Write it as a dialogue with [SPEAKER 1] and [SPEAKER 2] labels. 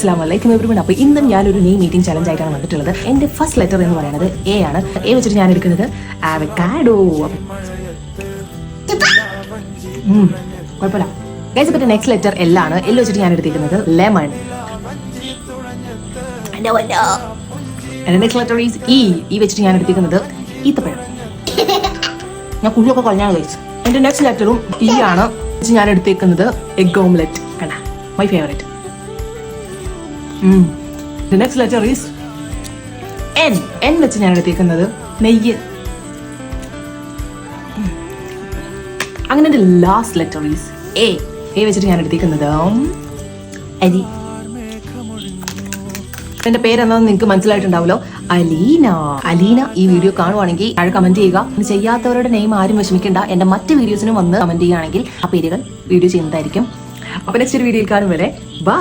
[SPEAKER 1] അസ്സലാമു എവരിവൺ. അപ്പോൾ ഇന്നും ഞാനൊരു നെയിം മീറ്റിംഗ് ചലഞ്ച് ആയിട്ടാണ് വന്നിട്ടുള്ളത്. എൻ്റെ ഫസ്റ്റ് ലെറ്റർ എന്ന് പറയുന്നത് എ ആണ്. എ വെച്ചിട്ട് ഞാൻ എടുക്കുന്നത് അവക്കാഡോ. കുഴപ്പമില്ല ഗൈസ്. പറ്റിയ നെക്സ്റ്റ് ലെറ്റർ എൽ ആണ്. എൽ വെച്ചിട്ട് ഞാൻ എടുത്തിരിക്കുന്നത് lemon. Next letter is E. E വെച്ചിട്ട് ഞാൻ എടുത്തിരിക്കുന്നത് ഈത്തപ്പഴം. ഞാൻ കുഞ്ഞൊക്കെ കളഞ്ഞാണ് ഗൈസ്. എൻ്റെ നെക്സ്റ്റ് ലെറ്ററും ഇ ആണ്. ഞാൻ എടുത്തേക്കുന്നത് എഗ് ഓംലെറ്റ്. കണ്ട my favourite. The next letter is N. N വെച്ച് ഞാൻ എടുത്തേക്കുന്നത് നെയ്യ്. അങ്ങനെ എൻ്റെ last letter is A. A വെച്ചിട്ട് ഞാൻ എടുത്തേക്കുന്നത് അരി. എന്റെ പേരെന്താണെന്ന് നിങ്ങൾക്ക് മനസ്സിലായിട്ടുണ്ടാവല്ലോ, അലീന. അലീന ഈ വീഡിയോ കാണുവാണെങ്കിൽ താഴെ കമന്റ് ചെയ്യുക. ചെയ്യാത്തവരുടെ നെയിം ആരും വിഷമിക്കേണ്ട. എന്റെ മറ്റ് വീഡിയോസിനും വന്ന് കമന്റ് ചെയ്യുകയാണെങ്കിൽ ആ പേരുകൾ വീഡിയോ ചെയ്യുന്നതായിരിക്കും. അപ്പൊ നെക്സ്റ്റ് ഒരു വീഡിയോയിൽ കാണും വരെ ബൈ.